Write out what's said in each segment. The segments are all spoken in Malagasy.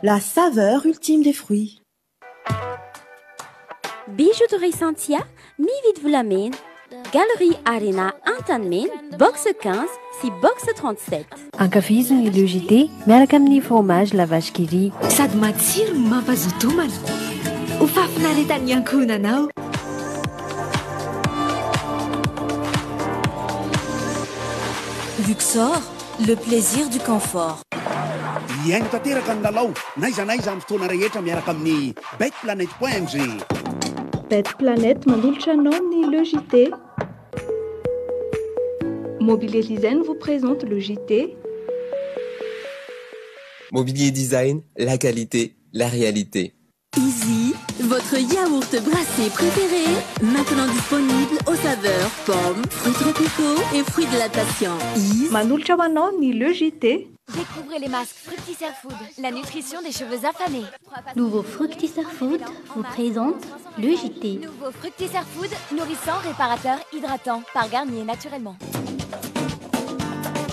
La saveur ultime des fruits. Bijouterie Santia, mi-vide Voulamène, Galerie Arena Antanmen, box 15, si box 37. Ankafiziny le JT miaraka amin'ny fromage la vache qui rit. Sady matsiro no mampazoto homana. Ho fafinaretan'ny ankohonanao. Luxor, le plaisir du confort. Iaino tanteraka ny lalao naiza amin'ny fotoana rehetra miaraka amin'ny betplanet.mg. Betplanet mandolotra anao ny le JT. Mobilier Design vous présente le JT. Mobilier Design, la qualité, la réalité. Easy, votre yaourt brassé préféré, maintenant disponible aux saveurs pommes, fruits tropicaux et fruits de la passion. Mandolotra ho anao ny le JT. Découvrez les masques Fructisser Food, la nutrition des cheveux affamés. Nouveau Fructisser Food vous présente le JT. Nouveau Fructisser Food, nourrissant, réparateur, hydratant, par Garnier naturellement.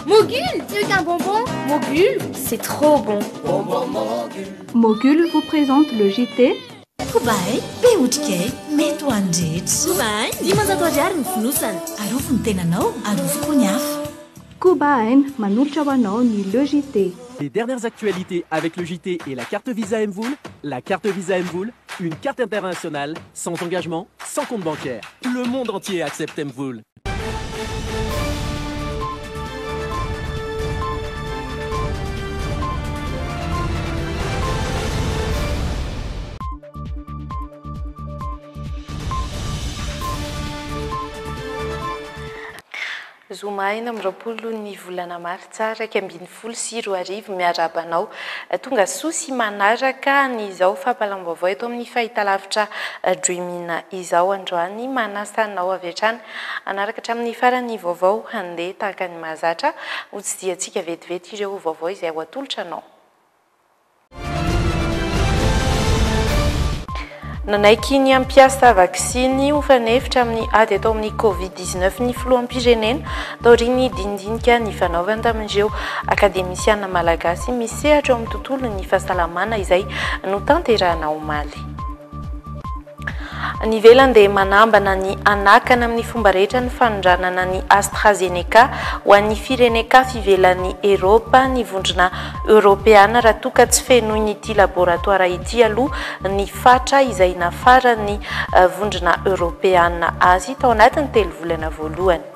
Mogul, c'est un bonbon. Mogul, c'est trop bon. Mogul vous présente le JT. Kobai, peotrikay, mety ho andrety. Kobai, dimanjato ariary ny fonosana. Arofo ny tenanao, arofo ny hafa. Kobaen manoltra ho anao ny le JT. Les dernières actualités avec le JT et la carte Visa Mvoul. La carte Visa Mvoul, une carte internationale, sans engagement, sans compte bancaire. Le monde entier accepte Mvoul. Zomaina am'roapolo ny volana martsa raiky ambin'ny folo sy roa arivo miarabanao tonga soa sy manaraka ny izao fampalam-baovao eto amin'ny fahitalavitra Dreamina izao androany manasanao avy hatrany anaraka hatramin'ny farany vaovao handeha tahaka ny mahazatra ho tsy diantsika vetivety ireo vaovao izay ho atolotra anao. Nanaiky ny ampiasa vaksiny ho fanefitra amin'ny ady atao amin'ny Covid-19 ny filoham-pirenena taoriny dindinika ny fanaovana tamin'ireo akademisiana malagasy misehatra amin'ny tontolo ny fahasalamana izay no tanterahana omaly. Ny velany dia manambana ny anakana amin'ny fomba rehetra ny fanondranana ny AstraZeneca ho an'ny fireneka fivelan'ny Eropa ny vondrona Europeana raha toka tsy fenoiny ity laboratoara ity aloha ny fatra izay nafara ny vondrona Europeana azy tao anatin'ny 3 volana voalohany.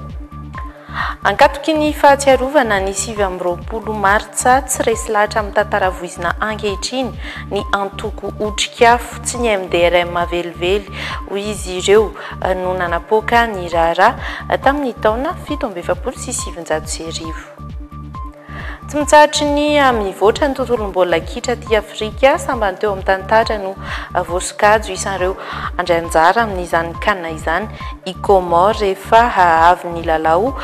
Ankatoky ny fahatsiarovana ny 7 martsa tsy resy lahatra amin'ny tantara voizina ankehitriny ny antoko otrikafo tsy ny MDRM mavelively ho izy ireo no nanapoaka ny raharaha tamin'ny taona 1770. Tsy mitsahatra ny mivoatra ny tontolom-baolina kitra aty Afrika sambany teo amin'ny tantara no voasokajy isan'ireo andray anjara amin'izany kanina izany i Comore rehefa avy ny lalao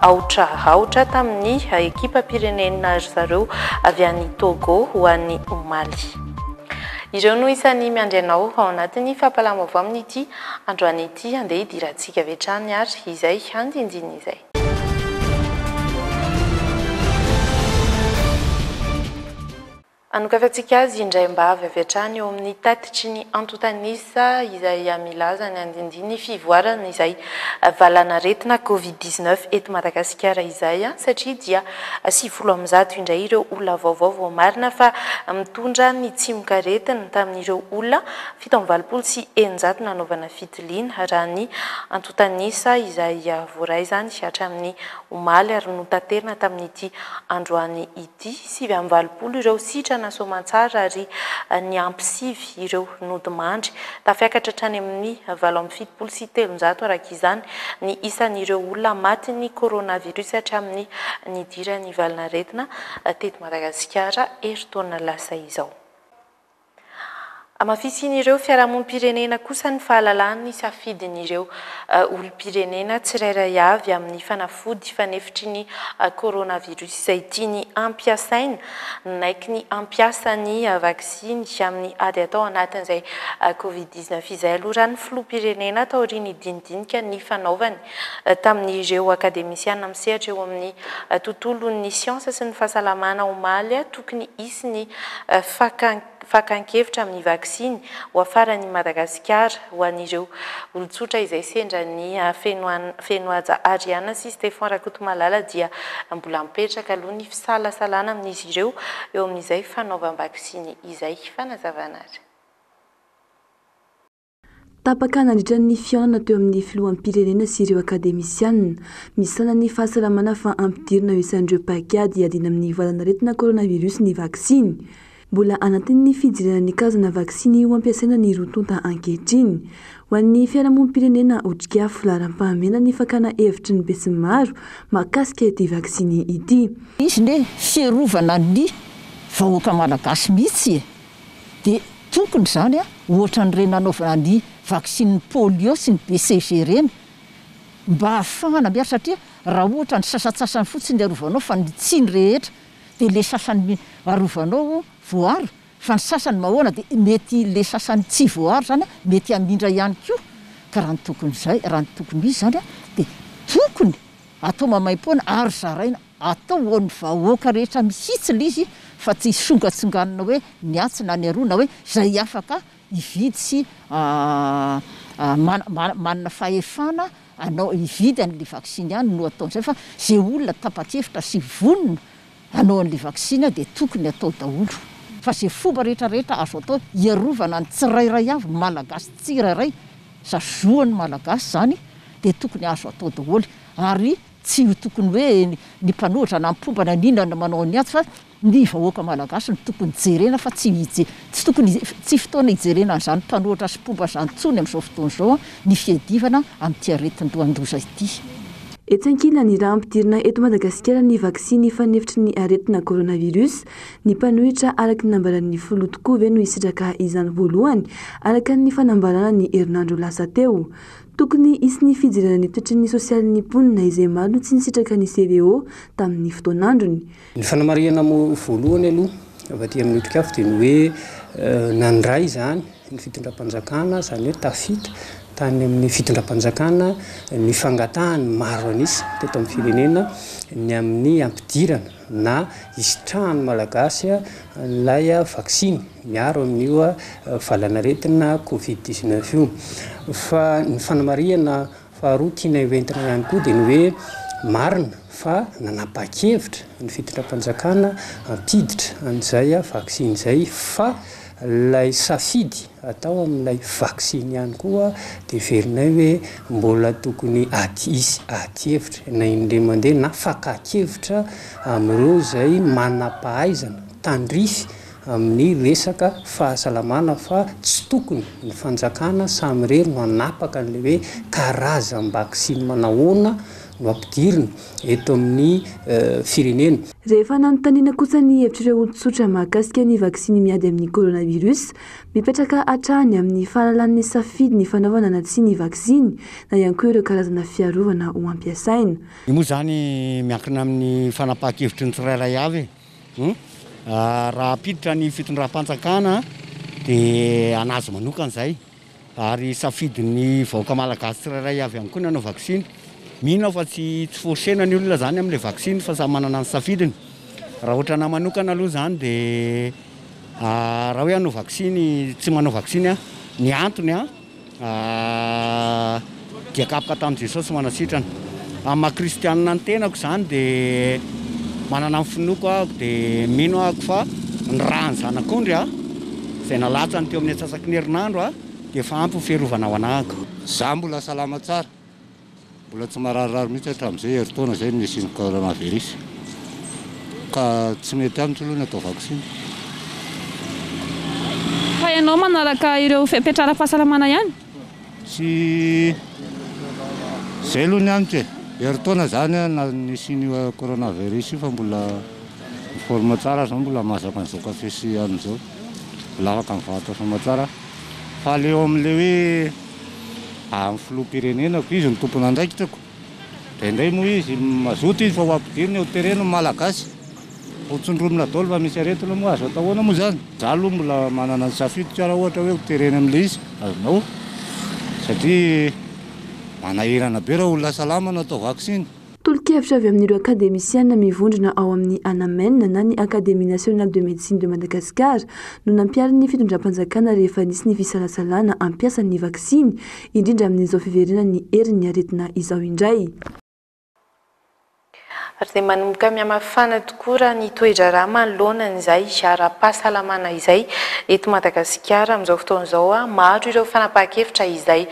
aotra tamin'ny ekipa pirenena zareo avy any Togo ho an'ny Mali. Ireo no isan'ny miandrianao ao anatin'ny fahapalam-baovao amin'ity androany ity andeha hidirantsika avy hatrany ary izay andindiny izay. Anokafantsika azy indray mba avy hatrany eo amin'ny tatitry ny antotanisa izay milaza ny andindiny fivoarana izay valana retina Covid-19 eto Madagasikara izay satria dia 700 indray ireo olona vaovao marina fa mitondra ny tsimoka retina tamin'ireo olona 720 sy 900 nanaovana fitiliana raha ny antotanisa izay voaray izany hatramin'ny omaly ary notanterina tamin'ity androany ity 720 ireo sitrana soamantsara ary ny ampy 5 ireo nodimandry tafiakatra hatrany amin'ny 770 sy 300 araka izany ny isan'ireo olona maty ny coronavirus hatramin'ny nidirany valina retina teto Madagasikara eritaona lasa izao. Amafisin'ireo fiarahamonim-pirenena kosa ny fahalalany safidin'ireo olom-pirenena tsirairay avy amin'ny fanafody fanefitry ny coronavirus izay tiany ampiasaina naiky ny ampiasany vaksiny amin'ny ady atao anatin'izay covid-19 izay aloha ny filoham-pirenena taoriany dinidinika ny fanaovany tamin'ireo akademisiana misehatra eo amin'ny tontolon'ny siansa sy ny fahasalamana omaly tokony isy ny fakan-kevitra amin'ny vaksiny ho afaran'i Madagasikara ho an'ireo olon-tsotra izay sendra ny Fenoaja Ariana sy Stéphane Rakotomalala dia mbola mipetraka aloha ny fisalasalana amin'izy ireo eo amin'izay fanaovam-vaksiny izay fanazavana azy. Tapaka nandritra ny fiainana teo amin'ny filoham-pirenena sy ireo akademisiana misana ny fahasalamana fa ampidirina isan'ireo paikady adina amin'ny valanaretina coronavirus ny vaksiny. Mbola anatin'ny fidirana ny karazana vaksiny ho ampiasaina ny rotonta ankehitriny. Ho an'ny fiarahamonim-pirenena otrika filaharam-pahamena ny fakana hevitry ny besinimaro mahakasika ity vaksiny ity. Izy ne fierovana ny vahoaka malagasy mihitsy dia tokony zany ohatra ny renanaovana ny vaksiny polio sy ny BCG reny mba ahafahana miasa satria raha ohatra ny sasatsasany fotsiny arovanao fa ny tsiny rehetra dia le sasany arovanao voaro fa ny sasany mahoana dia mety le sasany tsy voaro zany mety hamindra ihany koa ka raha ny tokony izay raha ny tokony izy zany dia tokony atao mamaim-poana ary zaraina atao ho an'ny vahoaka rehetra mihitsy le izy fa tsy songatsonganina hoe niatsy na ny arona hoe izay afaka ividy sy manana fahefana anao ividy an'le vaksiny ihany no ataon'izay fa zay olona tapa-kevitra sy vonona anao an'le vaksiny dia tokony atao daholo fa zay fomba rehetrarehetra azo atao iarovana ny tsirairay avy malagasy tsirairay sazoan'ny malagasy zany dia tokony azo atao daholo ary tsy ho tokony hoe ny mpanohitra na mpombana ninana manao ny atsy fa ny vahoaka malagasy ny tokony jerena fa tsy tokony tsy fotoana hijerena an'izany mpanohitra sy mpomba zany tsony amin'izao fotoana izao ny fiadivana amin'ity aretin-dohan-doza ity. Etsankina ny raha ampidirina eto Madagasikara ny vaksiny fanefitry ny aretina coronavirus ny mpanohitra araka ny nambaran'ny folo tokoa ve no hisitraka izany voalohany araka ny fanambarana ny herinandro lasa teo. Tokony isy ny fidirana ny toetry ny sosialin'ny mponina izay maro no tsy nisitraka ny CVO tamin'ny fotoanandrony. Ny fanamariana mo voalohany aloha avy aty amin'ny otrikafo dia ny hoe nandray zany ny fitondram-panjakana zany hoe tafita tany amin'ny fitondram-panjakana ny fangatahany maro anisy teto amin'ny firenena ny amin'ny ampidirana na isitrahany malagasy lay vaksiny miaro amin'io valanaretina covid-19 io fa ny fanamariana faharoa tiana hoentina ihany koa dia ny hoe marina fa nanapa-kevitra ny fitondram-panjakana ampiditra an'izay vaksiny izay fa lay safidy atao amin'ilay vaksiny ihany koa dia verinay hoe mbola tokony isy ady-hevitra na indray mandeha na faka-kevitra amin'ireo izay manam-pahaizana tandrify amin'ny resaka fahasalamana fa tsy tokony ny fanjakana samy rery no anapaka n'le hoe karazam-baksiny manahoana no ampidirina eto amin'ny firenena. Rehefa nanontaniana kosa ny hevitr'ireo olon-tsotra mahakasika ny vaksiny miady amin'ny coronavirus mipetraka hatrany amin'ny fahalalan'ny safidy ny fanaovana na tsy ny vaksiny na ihany koa ireo karazana fiarovana ho ampiasaina. Io moa zany miankina amin'ny fanapahan-kevitry ny tsirairay avy raha apiditra ny fitondram-panjakana dia anazy manokana izay ary safidin'ny vahoaka malagasy tsirairay avy ihany koa ny anao vaksiny. Mino fa tsy forsena ny olona zany amin'ilay vaksiny fa samy manana ny safidiny. Raha ohatra na manokana aloha zany dia raha hoe anao vaksiny tsy manao vaksiny ny antony dia kapoka tamin'i Jesosy manasitrana. Amin'ny maha-kristianina ny tenako zany dia manana ny finoko ahako dia mino ahako fa ny rahan'ny zanak'ondry izay nalatsany teo amin'ny atsasaky ny herinandro dia efa ampy ho fierovana ho anahako. Za mbola salama tsara. Mbola tsy mararirary mihitsy hatramin'izay heritaona izay misy ny coronavirus ka tsy mety amitsy aloha ny atao vaksiny. Fa ianao manaraka ireo fipetraram-pahasalamana ihany? Tsy izay aloha ny amitsy heritaona zany na nisy ny coronavirus fa mbola forme tsara zao mbola masaka an'izao kafe sy amin'izao. lavaka mivahatra famatsara fa leo amin'le hoe amin'ny filoham-pirenenako izy ny tompona andraikitako indray moa izy mazoto izy fa ho ampidiriny eo terena malagasy hotsondromina daholo fa misy aretina moa azo atahoana moa zany za aloha mbola manana ny safidy tsara ohatra hoe hoterena amin'le izy azonao satria manahirana be raha olona salama natao vaksiny. Tolo-kevitra avy amin'ireo akademisiana mivondrona ao amin'ny ANAMEN na ny Académie nationale de médecine de Madagascar no nampiary ny fitondram-panjakana rehefa nisy ny fisalasalana ampiasa ny vaksiny indrindra amin'izao fiverena ny herin'ny aretina izao indray. Ary dia manomboka mihamafana tokoa raha ny toetra raha manoloana izay ara-pahasalamana izay eto Madagasikara amin'izao fotoana izao maro ireo fanapahan-kevitra izay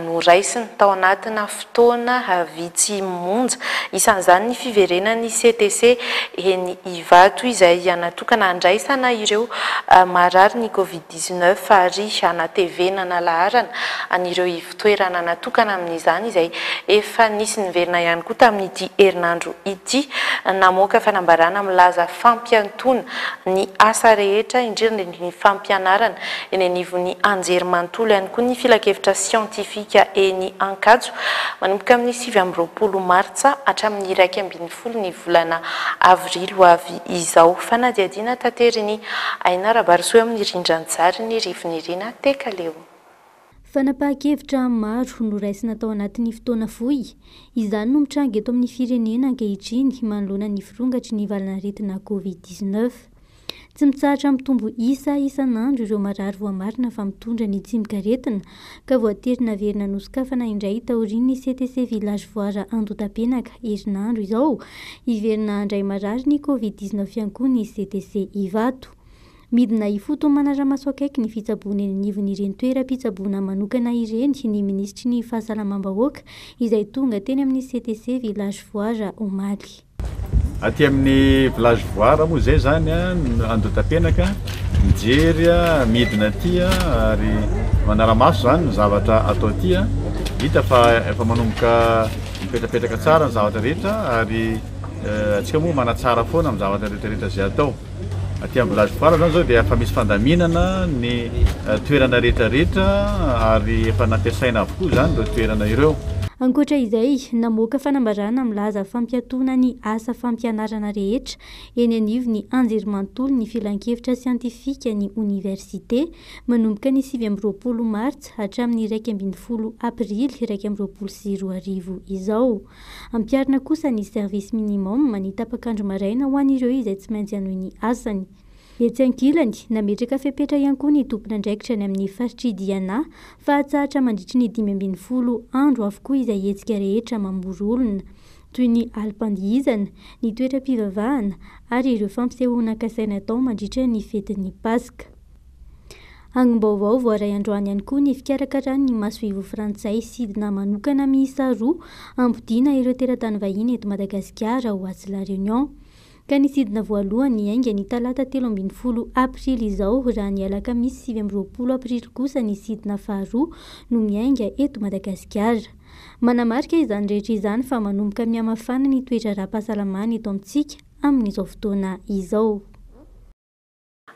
noraisiny tao anatina fotoana vitsy monja isan'izany ny fiverenan'ny CTC eny Ivato izay natokana handraisana ireo marary ny Covid-19 ary hanatevenana laharana an'ireo ivitoerana natokana amin'izany izay efa nisy niverina ihany koa tamin'ity herinandro ity namoaka fanambarana milaza fampiantona ny asa rehetra indrindra ny fampianarana eny anivon'ny anjerimanontolo ihany koa ny filakevitra siantifika eny Ankatso manomboka amin'ny 7 Martsa hatramin'ny 12 ny volana Avrily ho avy izao fanadihadiana tateriny Aina Rabarsoa amin'ny rindran-tsary ny rivinirina Tekaleo. Fanapahan-kevitra maro noraisina tao anatin'ny fotoana fohy izany no mitranga eto amin'ny firenena ankehitriny manoloana ny firongatry ny valanaretina Covid-19. Tsy mitsahatra mitombo isa isan'andro ireo marary voamarina fa mitondra ny tsimikaretina ka voaterina verina nosokafana indray taorian'ny CTC village voara Andotapenaka herinandro izao hiverina handray marary ny Covid-19 ihany koa ny CTC Ivato. Midina ifoto manara-maso akaiky ny fitsaboana eny anivon'ny ireny toeram-pitsaboana manokana ireny ny ministry ny fahasalamam-bahoaka izay tonga teny amin'ny CTC village voara Omaly. Aty amin'ny village voara moa zay zany Andotapenaka mijery midina aty ary manara-maso zany ny zavatra atao aty hita fa efa manomboka mipetrapetraka tsara ny zavatra rehetra ary atsika moa manatsara foana amin'ny zavatra rehetrarehetra zay atao. Aty amin'ny village voara zany zao dia efa misy fandaminana ny toerana rehetrarehetra ary efa nampiasaina avokoa zany ireo toerana ireo. Ankoatra izay namoaka fanambarana milaza fampiatona ny asa fampianarana rehetra eny anivon'ny anjerimanontolo ny filan-kevitra siantifika ny université manomboka ny 7 Martsa hatramin'ny 12 Aprily 2020 izao. Ampiarina kosa ny service minimum manitapakandro maraina ho an'ireo izay tsy maintsy hanohy ny asany. Etsy ankilany nametraka fepetra ihany koa ny tompona andraikitra ny amin'ny faritry Diana fa atsahatra mandritry ny 12 andro avokoa izay hetsika rehetra mamory olona toy ny alim-pandihizana, ny toeram-pivavahana ary ireo fampisehoana kasaina tao mandritra ny fetin'ny Paska. Angom-baovao voaray androany ihany koa ny fikarakarany ny masoivo frantsay sidina manokana miisa 2 ampodiana ireo teratany vahiny eto Madagasikara ho atsy La Réunion. Ka ny sidina voalohany hainga ny talata 13 Aprily izao raha ny alakamisy 20 Aprily kosa ny sidina faharoa no miainga eto Madagasikara. Manamarika izany rehetra izany fa manomboka mihamafana ny toetra ara-pahasalamana eto amintsika amin'izao fotoana izao.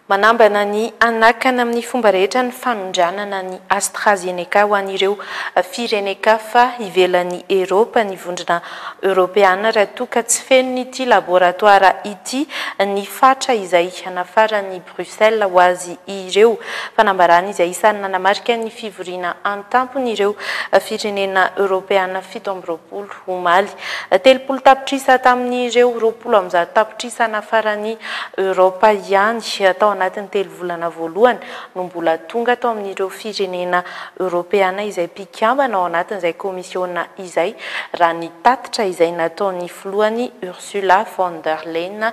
Manambana ny anakana amin'ny fomba rehetra ny fanondranana ny AstraZeneca ho an'ireo firenekafa ivelan'ny Eropa ny vondrona Europeana raha toa ka tsy feno ity laboratoire ity ny fatra izay nafaran'ny Bruxelles ho azy ireo. Fanambarana izay isany nanamarika ny fivoriana an-tampon'ireo firenena Europeana 17 omaly 30 tapitrisa tamin'ireo 20 tapitrisa nafaran'ny Europa ihany atao anatin'ny 3 volana voalohany no mbola tonga tao amin'ireo firenena Europeana izay mpikambana ao anatin'izay komisiona izay raha ny tatitra izay nataon'ny filohany Ursula von der Leyen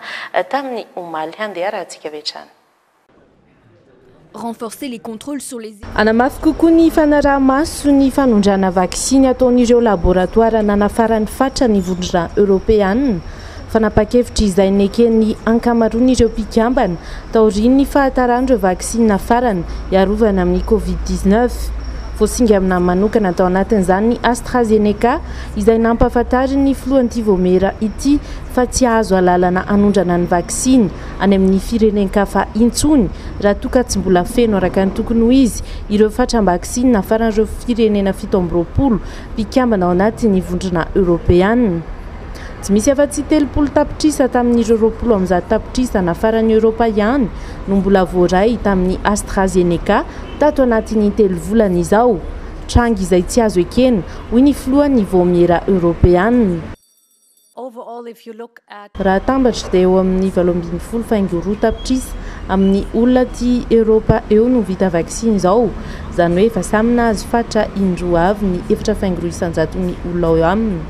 tamin'ny omaly handeha raha antsika vetrany. Renforcer les contrôles sur les... Anamafy kokoa ny fanaraha-maso ny fanondrana vaksiny ataon'ireo laboratoire nanafaran'ny fatra ny vondrona Europeana. Fanapa-kevitra izay neken'ny ankamaroan'ireo mpikambana taorian'ny fahatarandreo vaksiny nafarana iarovana amin'ny Covid-19. voasinga amina manokana tao anatin'izany ny AstraZeneca izay nampahafatary ny filohan'ity vomera ity fa tsy azo alalana anondrana ny vaksiny any amin'ny firenenkafa intsony raha toka tsy mbola feno araka ny tokony ho izy ireo fatram-baksiny nafaran'ireo firenena 7 mpikambana ao anatin'ny vondrona Europeanina. Tsy misy afa-tsy 30 tapitrisa tamin'ireo 20 tapitrisa nafaran'ny Europa ihany no mbola voaray tamin'ny AstraZeneca tato anatin'ny 3 volana izao. Trangy izay tsy azo ekena hoy ny filohan'ny vomera Europeanina. Raha tambatra dia eo amin'ny 24 tapitrisa amin'ny olona ty Europa eo no vita vaksiny izao. Izany hoe efa samy nahazo fatra indroa avy ny 4,200 ny olona eo aminy.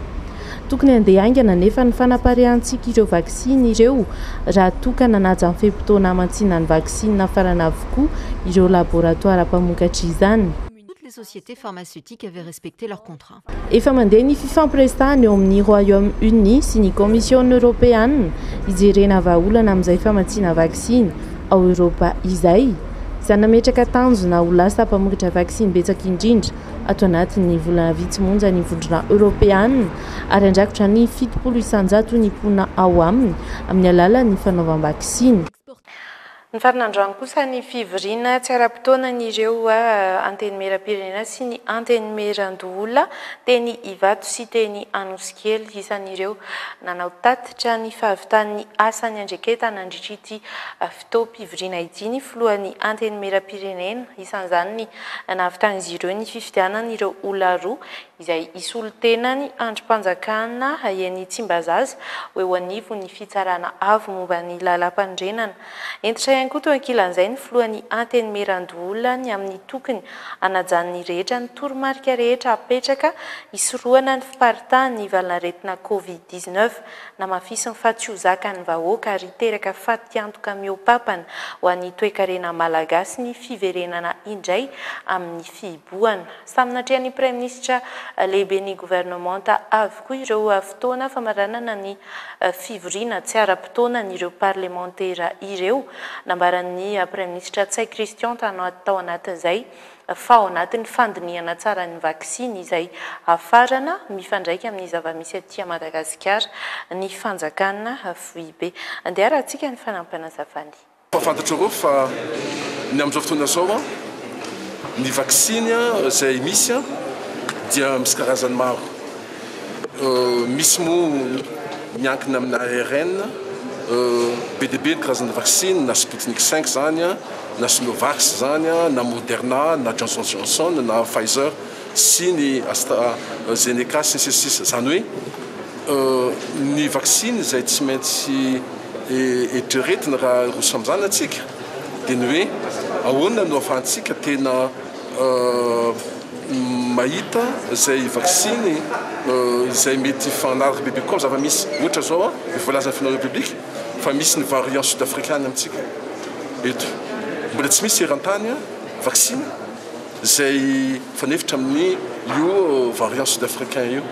Tokony andeha haingana nefa ny fanaparehantsika ireo vaksiny ireo raha tokana naja amin'ny fehim-potoana amantsiana ny vaksiny nafarana avokoa ireo laboratoire mpamokatra izany. Les sociétés pharmaceutiques avaient respecté leur contrat. Efa mandeha ny fifampiresahana eo amin'ny Royaume-Uni sy ny Commission Européenne ijerena vahaolana amin'izay famatsiana vaksiny ao Europa izay. Izany nametraka tanjona ho lasa mpamokatra vaksiny betsaka indrindra ato anatin'ny volana vitsy monja ny vondrona Europeanina ary andrakotra ny 700 ny mpona ao aminy amin'ny alalan'ny fanaovam-vaksiny. Ny farinandroany kosa ny fivoriana tsy ara-potoanan'ireo antenimera-pirenena sy ny antenimera-ndola teny Ivato sy teny Anosikely isan'ireo nanao tatitra ny fahavitan'ny asany andreketa nandritr'ity fotoam-pivoriana ity ny filohan'ny antenimera-pirenena isan'izany ny nahavitan'izy ireo ny fifidianan'ireo olona roa izay isolo tena ny androm-panjakana eny Tsimbazaza ho eo anivo ny fitsarana avo momba ny lalam-pandrenana. Entitra ihany koa teo ankilan'izay ny filohan'ny antenimera-ndola ny amin'ny tokony anajan'ny rehetra ny toromarika rehetra apetraka isorohana ny fiparitahan'ny valinaretina Covid-19 namafisy ny fahatsiozaka ny vahoaka ary teraka faty-antoka miopapana ho an'ny toe-karena malagasy ny fiverenana indray amin'ny fihibohana. Samy natrehan'ny Praiministra lehibe ny gouvernemanta avokoa ireo fotoana famaranana ny fivoriana tsy ara-potoanan'ireo parlementaira ireo. Nambaran'ny Praiministra Tsay Christian tao anatin'izay fa ao anatin'ny fandiniana tsara ny vaksiny izay afarana mifandraika amin'ny zava-misy aty Madagasikara ny fanjakana FIB. Andeha rahantsika ny fanampanazavany. Fantatra reo fa ny amin'izao fotoana izao ny vaksiny izay misy dia misy karazany maro. Misy moa miankina amin'ny ARN BDB ny karazana vaksiny na Sputnik 5 zany na Sinovac zany na Moderna na Johnson Johnson na Pfizer sy ny AstraZeneca sy zany hoe ny vaksiny izay tsy maintsy eritreretina raha roso amin'izany atsika dia ny hoe ahoana no ahafahantsika tena mahita izay vaksiny izay mety fanaraka bebe koa zava-misy ohatra zao voalazan'ny fianao republique fa misy ny variant sud-africaine amintsika eto mbola tsy misy eran-tany vaksiny izay fanefitra amin'ny io variant sud-africain io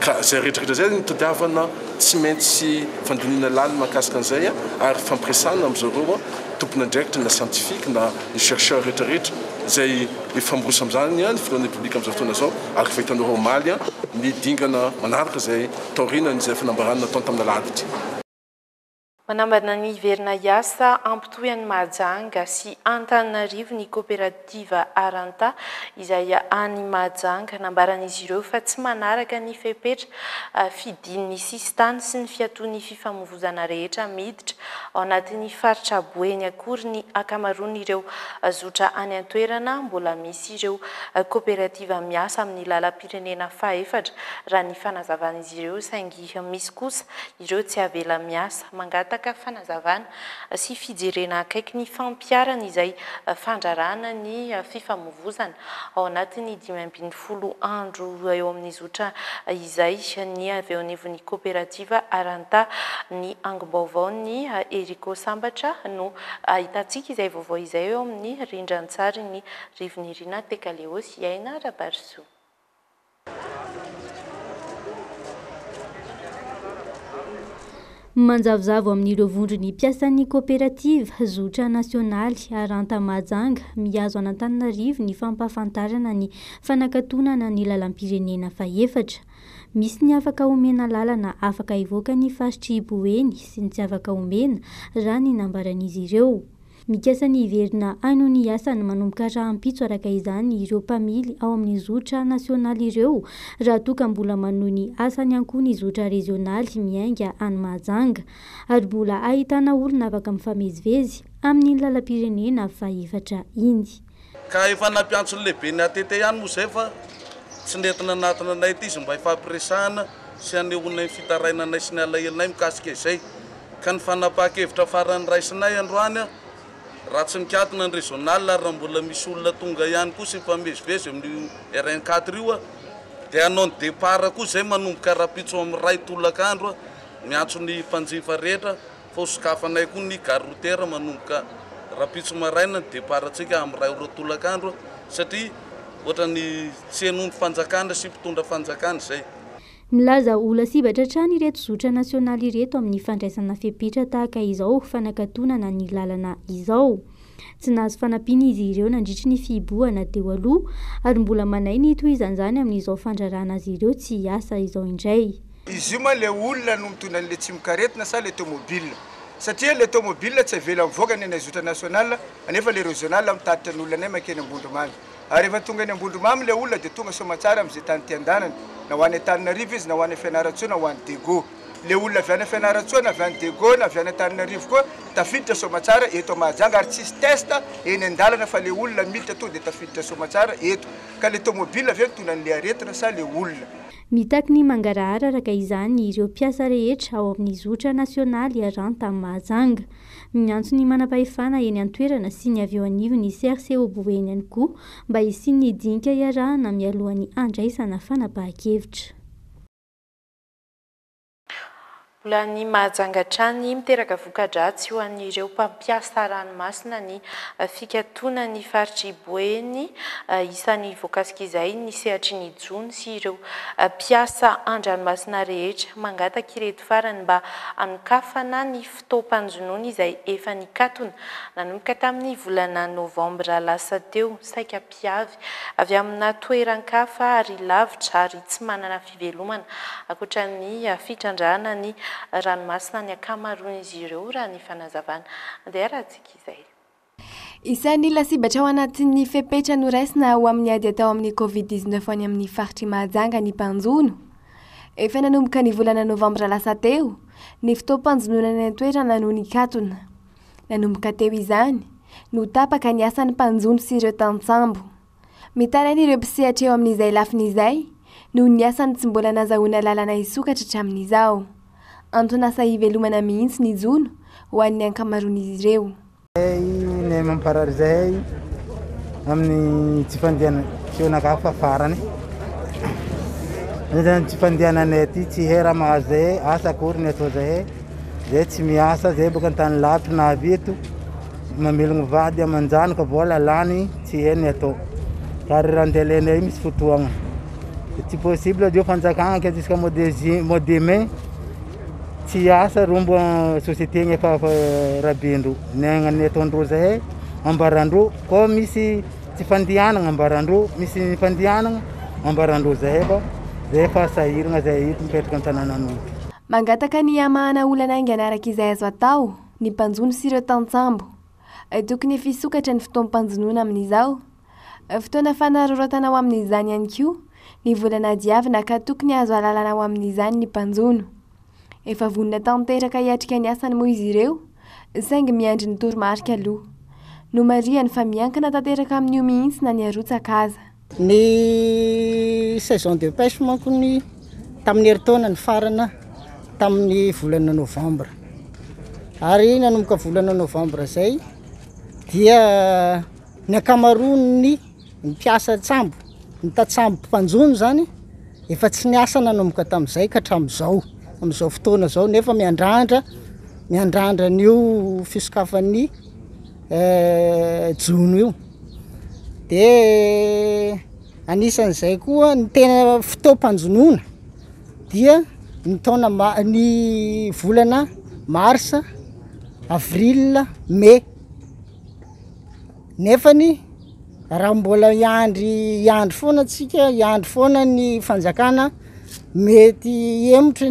ka izay rehetrarehetra zay ny tadiavana tsy maintsy fandinina lalina mahakasika an'izay ary fampiresana amin'izareo tompona andraikitra na scientifique na ny chercheur rehetrarehetra izay ifamborosa amin'izany ny filohan'ny republique amin'izao fotoana zao ary fahitanao omaly ny dingana manaraka izay taoriana izay fanambarana nataony tamin'ny aladitra. Manambana ny verina iasa ampitohan'ny Mahajanga sy Antananarivo ny coopérative Aranta izay any Mahajanga nambaran'izy ireo fa tsy manaraka ny fepetra fidin'ny sistany sy ny fiatoan'ny fifamoivoizana rehetra miditra ao anatin'ny faritra Boeny akory ny akamaroan'ireo zotra any an-toerana mbola misy ireo coopérative miasa amin'ny lalam-pirenena fahaefatra raha ny fanazavan'izy ireo saingy misy kosa ireo tsy avela miasa mangata fanazavana sy fijerena akaiky ny fampiarana izay fandrarana ny fifamoivoizana ao anatin'ny 5 andro eo amin'ny zotra izay ny avy eo anivon'ny coopérative Aranta ny angom-baovaony Eriko Sambatra no ahitantsika izay vaovao izay eo amin'ny rindran-tsary ny Rivonirina Tekaleo sy Aina Rabarso. manjavozavo amin'ireo vondrony mpiasan'ny coopérative zotra nasionaly Aranta Mahajanga mihazo an'Antananarivo ny fampahafantarana ny fanakatonana ny lalam-pirenena fahefatra. Misy ny afaka omena lalana afaka ivoaka ny faritry Iboeny sy ny tsy afaka omena raha ny nambaran'izy ireo. Mikasa ny iverina aino ny asany manomboka rahampitso araka izany ireo mpamily ao amin'ny zotra nasionaly ireo raha toka mbola manohy ny asany ankoa ny zotra rezionaly miainga any Mahajanga ary mbola ahitana olona afaka mifamezivezy amin'ny lalam-pirenena fahefatra iny. Ka efa nampiantso ny lehibe ny atete ihany moa zay fa tsy nentina anatina anay ity izy mba ifampiresahana sy anehoana ny fitarainanay sy ny alahelinay mikasika izay ka ny fanapahan-kevitra farany raisinay androany raha tsy mikatona ny régional raha mbola misy olona tonga ihany koa sy mifamezivezy amin'ny RN4 io dia hanao ny départ koa zay manomboka rapitso amin'ny ray tolakandro miantso ny mpanjifa rehetra fa hosokafanay koa ny gare routière manomboka rapitso maraina ny départ antsika amin'ny ray tolakandro satria ohatra ny tsy henony fanjakana sy mpitondra fanjakana zay. Milaza ola sibatra trany ireto zotra nasionaly ireto amin'ny fandraisana fepetra tahaka izao fanakatonana ny lalana izao. Tsy nahazo fanampiana izy ireo nandritry ny fibohana teo aloha ary mbola manay ny tohizan'izany amin'izao fandrarana azy ireo tsy asa izao indray. Izy io ma le olona no mitondra an'le tsy mikaretina sa le tomobile satria le tomobile tsy avela mivoaka ny anay zotra nasional anefa le régional mitatitra ny olona anay makeny Ambondromamy ary efa tonga ny Ambondromamy le olona dia tonga somatsara amin'izay tany tiandanany na ho any Antananarivo izy na ho any Fianarantsoa na ho any Dego. Le olona avy any Fianarantsoa na avy any Dego na avy any Antananarivo koa tafiditra somatsara eto Mahajanga ary tsisy testa eny an-dalana fa le olona miditra to dia tafiditra somatsara eto ka le tomobile avy mitondra an'le aretina sa le olona. Mitaky ny mangarahara araka izany ireo mpiasa rehetra ao amin'ny zotra nasionaly Aranta Mahajanga. Miantso ny manam-pahefana eny an-toerana sy ny avy eo anivy ny CRC Oboeny ihany koa mba hisian'ny dinika iarahana mialohan'ny andraisana fanapahan-kevitra. Mbola ny Mahajanga trany miteraka voka-dratsy ho an'ireo mpampiasa ranomasina ny fikatonan'ny faritry Iboeny isan'ny voakasika izay ny sehatry ny Jona sy ireo mpiasa an-dranomasina rehetra mangataka ireto farany mba anokafana ny fotoam-panjonoana izay efa nikatona nanomboka tamin'ny volana Novambra lasa teo saika mpiavy avy amina toeran-kafa ary lavitra ary tsy manana fivelomana ankoatran'ny fitrandrahana ny ranomasina ny akamaroan'izy ireo raha ny fanazavana andeha rahantsika izay. Isan'ny lasibatra ao anatin'ny fepetra noraisina ho amin'ny ady atao amin'ny Covid-19 any amin'ny faritry Mahajanga ny mpanjono. Efa nanomboka ny volana Novambra lasa teo ny fotoam-panjonona ny an-toerana no nikatona. Nanomboka teo izany no tapaka ny asan'ny mpanjono sy ireo tantsambo. Mitaraina ireo mpisehatra eo amin'izay lafin'izay no ny asany tsy mbola nazahoana lalana isokatra hatramin'izao. Antonasa ivelomana mihitsy ny jono ho an'ny ankamaroan'izy ireo. Ny mamparary zay amin'ny tsy fandihana feonakafa farany. Ny tsy fandihananay ty tsy hera mahazo zay asa akory ny atao zay tsy miasa zay boka antany lavitra na avy eto mamelogno vady amanjanaka vola lany tsy heny atao. Kary raha andelenay misy fotoagna. Tsy possible dio fanjakagna ka jusqu'à mois de mai tsy asa rombo société ny efa rabendro ny ataondro zay ambarandro ko misy tsy fandihanana ambarandro misy fandihanana ambarandro zay fa sahirana zay ito mipetraka an-tanànan'olo. Mangataka ny amahana olana aingana araka izay azo atao ny mpanjono sy ireo tantsambo. Tokony fisokatra ny fotoam-panjonoana amin'izao. Fotoana fanarorotana ao amin'izany ihany koa ny volana diavina ka tokony azo alalana ao amin'izany ny mpanjono. Efa vonona tanteraka hiatrika ny asany moa izy ireo saingy miandry ny toromarika aloha no mariany fa miankina tanteraka amin'io mihitsy na ny arotsaka aza. Ny saison de pêche manko ny tamin'ny herintaona ny farana tamin'ny volana Novambra ary nanomboka volana Novambra zay dia ny akamaroany ny mpiasa tsambo ny tatsambo mpanjono zany efa tsy niasa nanomboka tamin'izay ka hatramin'izao amin'izao fotoana zao nefa miandrandra n'io fisokafan'ny jono io. De anisan'izay koa ny tena fotoam-panjonoana dia ny taona ny volana marsa, avril, mai. Nefany raha mbola iandry foana atsika, iandry foana ny fanjakana, mety emotra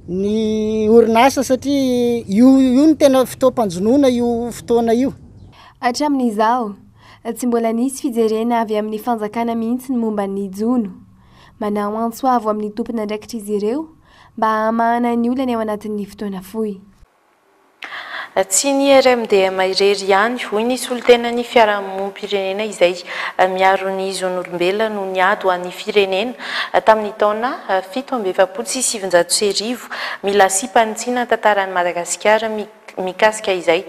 ny orinasa satria io ny tena fotoam-panjonoana io fotoana io. Hatramin'izao, tsy mbola nisy fijerena avy amin'ny fanjakana mihitsy ny momba ny jono. Manao antsoavo amin'ny tompony andraikitra izy ireo mba hamahana ny olana ao anatin'ny fotoana fohy. Tsy ny RMDM irery ihany hoy ny solotenan'ny fiarahamonim-pirenena izay miaro ny zon'olombelona no niady ho an'ny firenena tamin'ny taona 1770 mila sipanitsina tantaran'i Madagasikara mikasika izay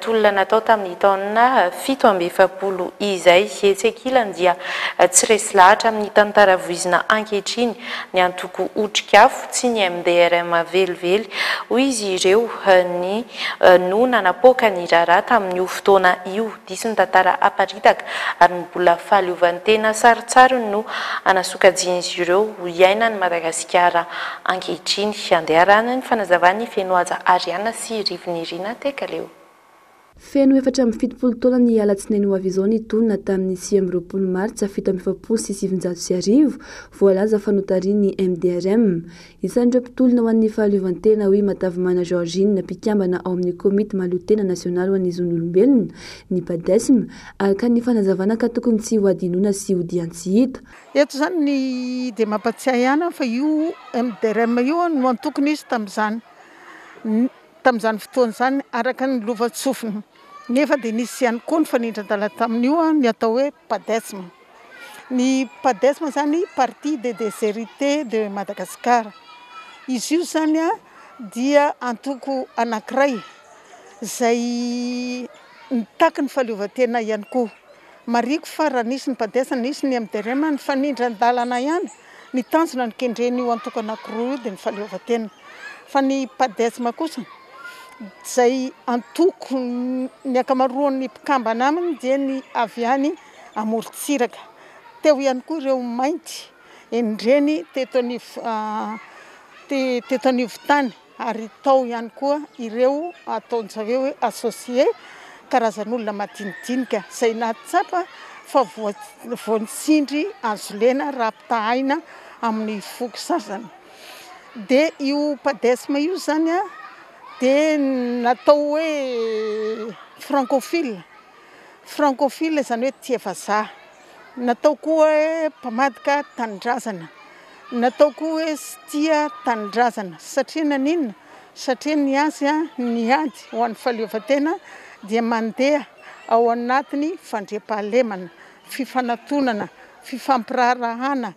tolona natao tamin'ny taona 1770 izay etsekilany dia tsy resy lahatra amin'ny tantara voizina ankehitriny ny antoko otrikafo tsy ny MDRM velively hoy izy ireo ny no nanapoaka ny raharaha tamin'io fotoana io diso ny tantara aparitaka ary ny mbola fahaleovantena saritsary no anasokajin'izy ireo ho iaina ny Madagasikara ankehitriny. Andeharana ny fanazavany Fenoaja Ariana sy Rivinirina Tekaleo. Feno 770 taona ny alatsinainy ho avy izao ny tonona tamin'ny 20 martsa 1770 voalaza fanotariany MDRM. Isan'ireo mpitolona ho an'ny fahaleovantena hoe Matavimana Georgine mpikambana ao amin'ny komity malotena nasionaly ho an'ny zon'olombelona ny PADESM araka ny fanazavana ka tokony tsy ho adinoana sy hodian-tsy hita. Eto zany ny dia mampatsiahy ihany fa io MDRM io no antokony izy tamin'izany fotoana zany araka ny lova-tsofina nefa dia nisy ihany koa ny fanindran-dala tamin'io ny atao hoe PADESM. Ny PADESM zany Parti des Déshérités de Madagascar. Izy io zany dia antoko anankiray izay nitaky ny fahaleovantena ihany koa. Mariko fa raha nisy ny PADESM nisy ny MDRM ny fanindran-dalana ihany ny tanjona ny kendreny io antoko anankiroa io dia ny fahaleovantena. Fa ny PADESM kosa izay antoko ny akamaroan'ny mpikambana aminy dia ny avy any amorontsiraka. Teo ihany koa ireo mainty endreny teto anivotany ary tao ihany koa ireo ataon'zareo hoe associé karazan'olona madinidinika izay nahatsapa fa voantsindry anjolena raha-pitahaina amin'ny foko sasany. Dia io PADESM io zany dia natao hoe francophile zany hoe tia vazaha. Natao koa hoe mpamadika tanindrazana. Natao koa hoe tia tanindrazana satria naninona? Satria ny azy niady ho an'ny fahaleovantena dia mandeha ao anatiny fandriam-pahalemana, fifanantonana, fifampirarahana.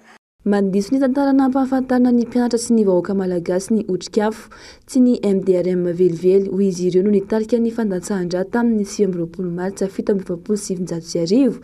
Mandiso ny tantarana ampahafantarana ny mpianatra sy ny vahoaka malagasy ny otrikafo tsy ny MDRM velively hoy izy ireo no nitarika ny fandatsahan-drà tamin'ny 20 martsa 1770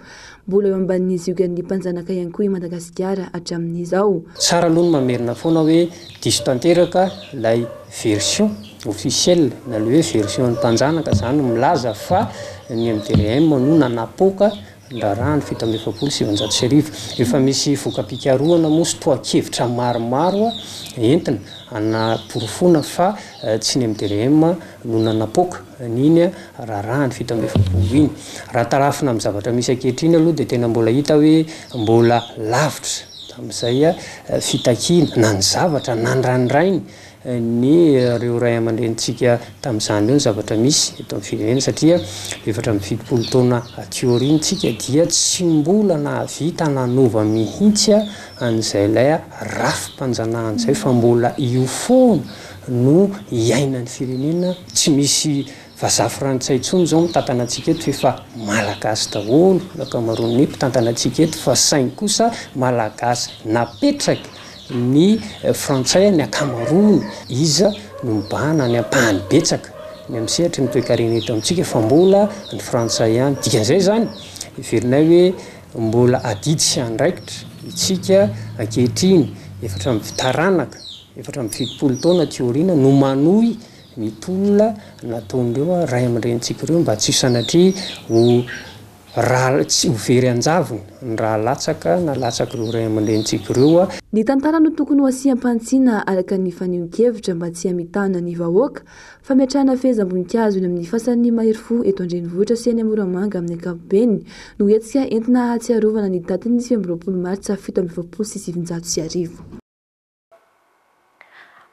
mbola eo ambanin'izy io gan'ny mpanjanaka ihany koa i Madagasikara hatramin'izao. Tsara aloha ny mamerina foana hoe diso tanteraka ilay version officielle na le hoe version ny mpanjanaka zany milaza fa ny MDRM no nanapoaka ndrarahany 1770 efa misy vokam-pikaroana moa sy toa-kevitra maromaro entina anaporofona fa tsy ny MDRM no nanapoaka niny rarahany 1770 iny. Raha tarafina amin'ny zavatra misy ankehitriny aloha dia tena mbola hita hoe mbola lavitra tamin'izay fitakiana na ny zavatra na ndranorainy ny reo ray aman-drenitsika tamin'izany eo ny zavatra misy eto amin'ny firenena satria 770 taona aty-aoriantsika dia tsy mbola nahavita nanova mihitsy an'izay ilay rafim-panjanahana izay fa mbola io foana no iainan'ny firenena tsy misy vazaha frantsay intsony zao mitantana antsika eto efa malagasy daholo akamaroan'ny mpitantana antsika eto fa saingy kosa malagasy napetraka ny frantsay ny akamaroany iza no mibahana ny ampahany betsaka ny am'sehatra ny toe-karena eto amintsika fa mbola ny frantsay ihany dikan'izay zany iverinay hoe mbola adidy sy andraikitra itsika ankehitriny efatra amin'ny taranaka efatra amin'ny 70 taona teoriana no manohy ny tolona nataon'ireo ray aman-drenitsika ireo mba tsy sanatria ho raha tsy hovery anjavony ny raha latsaka na latsaka ro ray aman-drentsika ireo ny tantara no tokony ho asiam-pantsiana araka ny fanehonkevitra mba tsy hamitana ny vahoaka fa miatrana fehezam-boninkazo eny amin'ny fasan'ny Mahirifo eto an-drenivohitra sy any Moramanga amin'ny ankapobeny no etsika entina hatsiarovana ny datin'ny 20 Martsa 1770.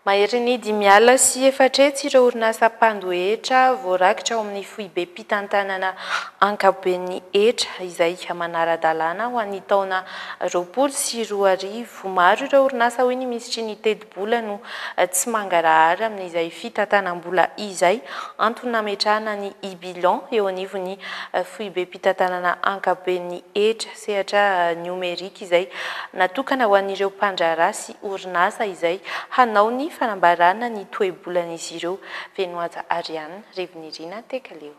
Mahery ny 5 sy 4 ireo orinasa mpandohetra voarakitra ao amin'ny foibe mpitantanana ankapobeny etra izay manara-dalàna ho an'ny taona 2024. Maro ireo orinasa hoe ny misitry ny tedi-bola no tsy mangarahara amin'izay fitantanam-bola izay antony nametrahana ny bilan eo anivon'ny foibe mpitantanana ankapobeny etra sehatra numerika izay natokana ho an'ireo mpandraharaha sy orinasa izay hanao ny fanambarana ny toe-bolan'izy ireo. Venoaja Ariane, Revinirina Tekaleo.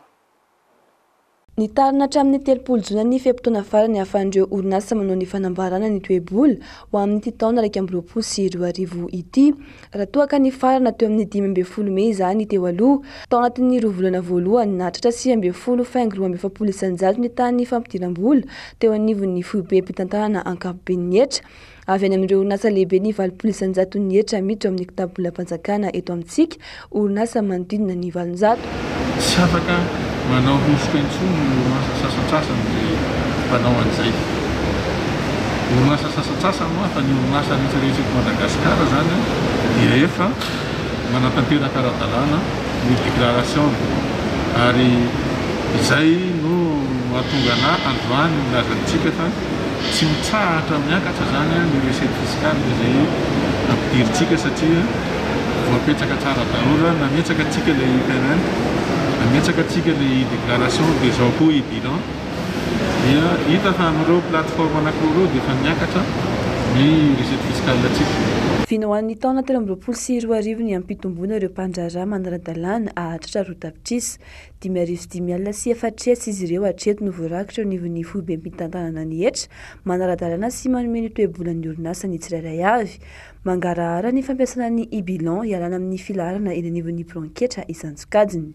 Ny tarina hatramin'ny 30 Jona ny fehimpotoana farany ahafahan'ireo orinasa manao ny fanambarana ny toe-bola ho amin'ity taona 2024 ity. Raha toa ka ny farana teo amin'ny 15 Mey izany teo aloha, tao anatin'ny 2 volana voalohany nahatratra 10,7 isanjato ny tany fampidiram-bola teo anivon'ny foibe mpitantanana ankapobeny etra. Avy any amin'ireo orinasa lehibe ny 20 isanjato ny etra miditra amin'ny kitabolam-panjakana eto amintsika, orinasa manodidina ny 700. Tsy afaka manao hosoka intsony ny orinasa sasatsasany izay mpanao an'izay. Orinasa sasatsasany moa fa ny orinasa rehetrarehetra eto Madagasikara zany dia efa manatanteraka ara-dalàna ny déclaration ary izay no mahatonga androany milazantsika fa tsy mitsahatra miakatra zany ny recette fiscale izay ampidiritsika satria voapetraka tsara daholo na mietsaka atsika ilay PNL, na mietsaka atsika ilay déclaration des impôts et bilan dia hita fa amin'ireo plateforme anankiroa dia efa miakatra ny recette fiscale atsika. Vinahoan'ny taona 2024 ny ampitomboana ireo mpandraharaha manara-dalàna ahatratra roa tapitrisa 5,5 sy 4 izy ireo hatreto no voarakitra nivon'ny foibe mpitantanana ny etra manara-dalàna sy manome ny toe-bolan'ny orinasa ny tsirairay avy. Mangarahara ny fampiasana ny bilan ialana amin'ny filaharana eny anivon'ny pronketra isan-tsokajiny.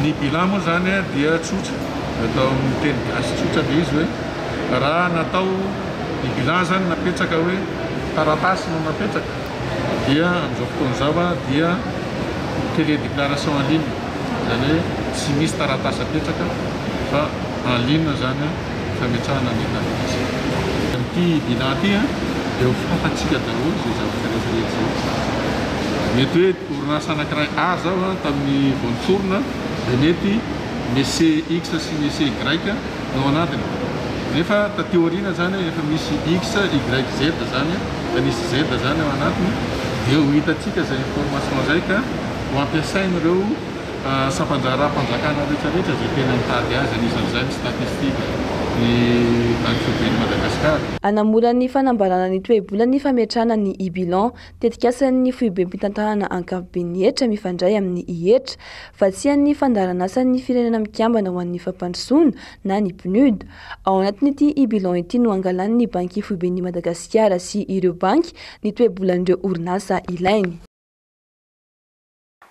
Ny bilan moa zany dia tsotra, atao amin'ny teny gasy tsotra dia izy hoe raha natao ny bilan zany napetraka hoe taratasy no napetraka dia amin'izao fotoana izao dia télédéclaration en ligne zany hoe tsy misy taratasy apetraka fa en ligne zany fametrahana ny taratasy. Ity bilan ity dia ho fantatsika daholo zay zavatra rehetrarehetra zay. Mety hoe orinasa anankiray A zao tamin'ny voanitsorona dia mety mese X sy mese Y ao anatiny. Nefa taty aoriana zany efa misy X, Y, Z zany da misy Z zany ao anatiny dia ho hitatsika izay information izay ka ho ampiasain'ireo sampanjaraha-panjakana rehetrarehetra izay tena mitady azy anisan'izany statistika ny Banque Madagasikara. Anamora ny fanambarana ny toe-bola ny fametrahana ny bilan tetikasan'ny foibe mpitantanana ankapobeny etra mifandray amin'ny etra fa tsy an'ny fandaran'asan'ny firenena mikambana ho an'ny fampandrosoana na ny PNUD. Ao anatin'ity bilan ity no angalan'ny banky foibeny Madagasikara sy ireo banky ny toe-bolan'ireo orinasa ilainy.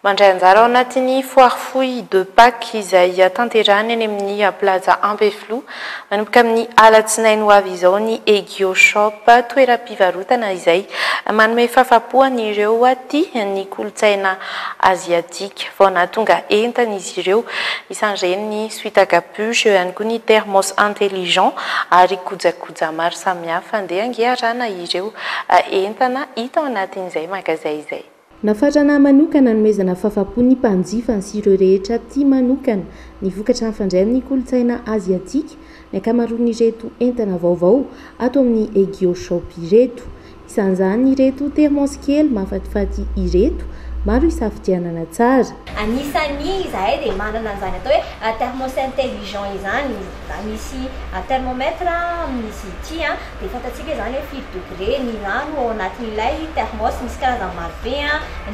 Mandray anjara ao anatin'ny foire fouille de Pâques izay tanterahana eny amin'ny plaza Ambeflou manomboka amin'ny alatsinainy ho avy izao ny Egio Shop toeram-pivarotana izay manome fahafapoan'ireo aty ny kolotsaina aziatika vao nahatonga entana izy ireo isan'ireny ny suite capuche eo ihany koa ny thermos intelligent ary kojakoja maro samihafa andeha angeharana ireo entana hita ao anatin'izay magazay izay. Nafatrana manokana nomezana fahafapo ny mpanjifa sy ireo rehetra tia manokana ny vokatra mifandray amin'ny kolotsaina aziatika ny ankamaroan'ireto entana vaovao ato amin'ny Egio Shop ireto. Isan'izany ireto termos kely mahafatifaty ireto maro isafidianana tsara. Anisany izahay dia manana an'izany atao hoe thermos intelligent izany, misy thermomètre misy ity dia fantatsika izany hoe firy degré ny rano ao anatin'ilay thermos, misy karazany maro be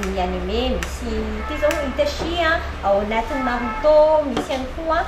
ny anime, misy ity zao itachi ao anatin'ny Naruto, misy ihany koa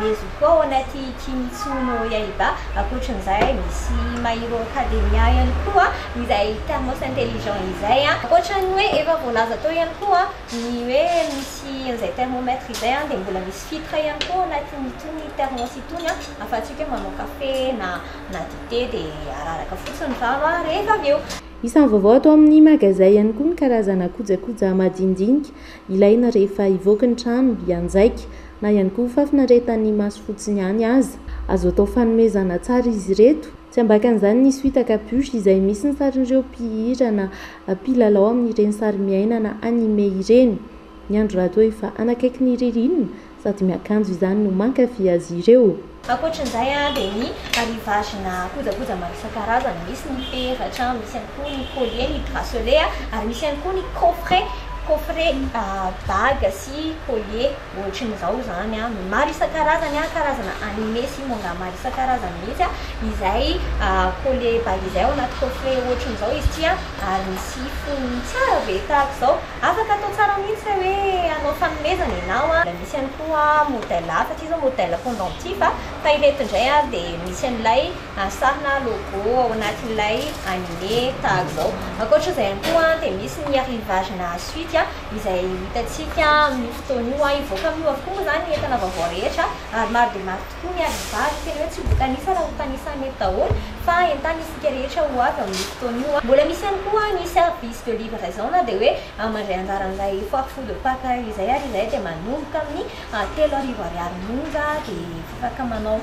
Nezuko ao anaty Kimitsu no Yaiba, ankoatran'izay misy My Hero Academia ihany koa izay thermos intelligent izay. Ankoatran'ny hoe efa voalaza tao ihany koa ny hoe misy an'izay thermomètre izay dia mbola misy filtre ihany koa anatin'itony thermos itony afatsika manao kafe na dité dia araraka fotsiny rano rehefa avy eo. Isan'ny vaovao atao amin'ny magazay ihany koa ny karazana kojakoja madinidinika ilaina rehefa hivoaka ny trano hianjaika na ihany koa fafinaretan'ny maso fotsiny ihany aza. Azo atao fanomezana tsara izy reto. Tsy ambakan'izany ny suite capuche izay misy ny sarin'ireo mpihira na mpilalao amin'ireny sary miaina na anime ireny. Ny andro raha toa efa anakaiky ny ririnina sady miakanjo izany no mankafy azy ireo. Ankoatran'izay dia ny arrivagena kojakoja maro isan-karazany, misy ny peratra, misy ihany koa ny collier, ny bracelet ary misy ihany koa ny coffret bague sy collier ohatran'izao zany maro isan-karazany karazana anime sy manga maro isan-karazany mihitsy izay collier bague izay ao anaty coffret ohatran'izao izy ity ary misy fonony tsara be tahaka izao afaka atao tsara mihitsy hoe anao fanomezana ianao. Misy ihany koa modèle hafa ty zao modèle pendentif fa ireto indray dia misy an'ilay sarina logo ao anatin'ilay anime tahaka izao. Ankoatran'izay ihany koa dia misy ny arrivagena suite izay hitantsika amin'ny fotoana io ivoaka amin'io avokoa zany entana vaovao rehetra ary maro dia maro tokoa ny arrivage tena hoe tsy voatanisa raha voatanisa mety daholo fa entanisika rehetra ho avy amin'ny fotoana io. Mbola misy ihany koa ny service de livraison dia hoe mandray anjaran'ilay foire de Pâques izay ary izay dia manomboka amin'ny 3 ariary monja dia afaka manao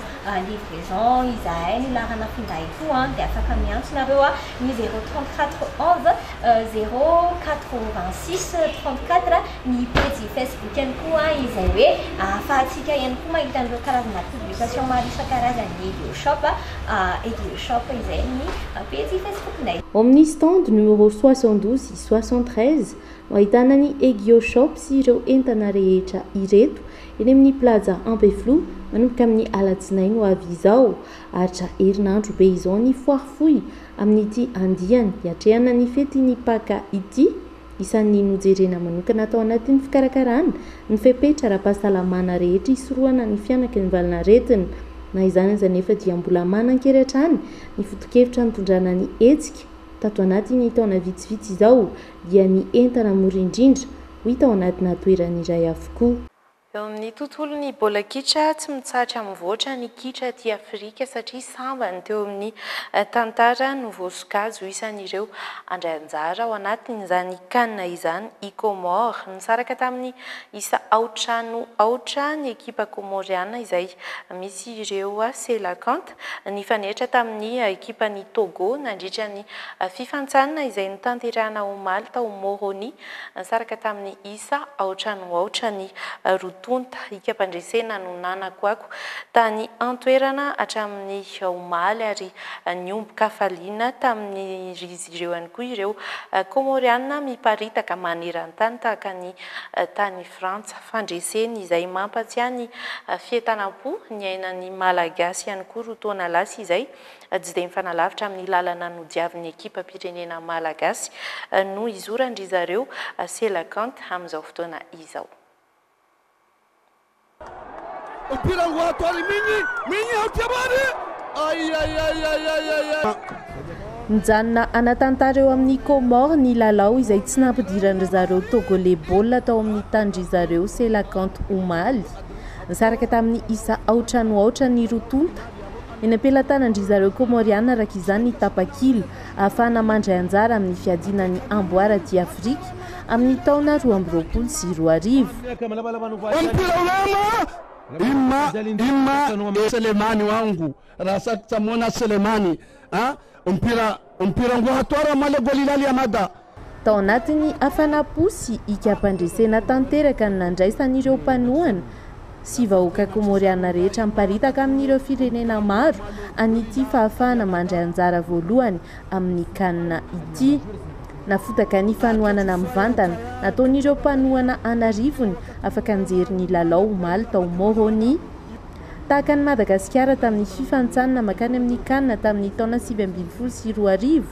livraison izahay ny larana finday koa dia afaka miantsonareo ny 034 11 086 34 ny page Facebook ihany koa izay hoe ahafahantsika ihany koa mahita an'ireo karazana publication maro isan-karazany Egio Shop izay ny page Facebooknay. Ao amin'ny stand numéro 72 sy 73 no ahitana ny Egio Shop sy ireo entana rehetra ireto eny amin'ny plaza Ampeflo manomboka amin'ny alatsinainy ho avy izao. Aritra herinandro be izao ny foire amin'ity andiany hiatrehana ny fety ny Pâques ity. Isan'ny nojerena manokana atao anatin'ny fikarakarana ny fepetra ara-pahasalamana rehetra isorohana ny fianaka ny valinaretina na izany aza nefa dia mbola manan-keretrany ny foto-kevitra nitondrana ny hetsika tato anatin'ny taona vitsivitsy izao dia ny entana mora indrindra ho hita ao anatina toerana iray avokoa. Eo amin'ny tontolon'ny baolina kitra tsy mitsahatra mivoatra ny kitra aty Afrika satria sambany teo amin'ny tantara novosokazo isan'ireo andray anjara ao anatin'izany kanina izany i Comore nisaraka tamin'ny isa aotra ny ekipa komoriana izay misy ireo selakanta nifaneratra tamin'ny ekipa ny Togo nandritra ny fifantsanina izay nitanterahana omaly tao Moroni nisaraka tamin'ny isa aotra ny tonta ikapandresena no nanako ako tany antoerana hatramin'ny omaly ary niomboka faliana tamin'ny izy ireo ihany koa ireo komoriana miparitaka maneran-tany tahaka ny tany Frantsa fandreseny izay mampatsiahy ny fientanam-po ny ainan'ny malagasy ihany koa rotoana lasy izay tsy dia mifanalavitra amin'ny lalana nodiavin'ny ekipa pirenena malagasy no izorandry zareo selakanta amin'izao fotoana izao. Mijanona anatantareo amin'ny Comore ny lalao izay tsy nampidiran'ny zareo togolais baolina tao amin'ny tandry zareo selakanta omaly nisaraka tamin'ny isa aotra ny rotonta eny ampelantanandry zareo komoriana araka izany tapakila ahafahana mandray anjara amin'ny fiadinan'ny amboara aty Afrika amin'ny taona 2020 sy 2020. Selemani wangu rasa tamona Selemani mpira ngohatwara male golilali ya mada tao anatin'ny afanapo sy ikapandresena tanteraka ny nandraisan'ireo mpanohana sy vahoaka komoriana rehetra miparitaka amin'ireo firenena maro an'ity fahafahana mandray anjara voalohany amin'ny kanina ity. Nafotaka ny fanohanana mivantana nataon'ireo mpanohana anarivony afaka anjery ny lalao omaly tao Moroni. Tahaka ny Madagasikara tamin'ny fifantsanina makany amin'ny kanina tamin'ny taona 2020 sy 2020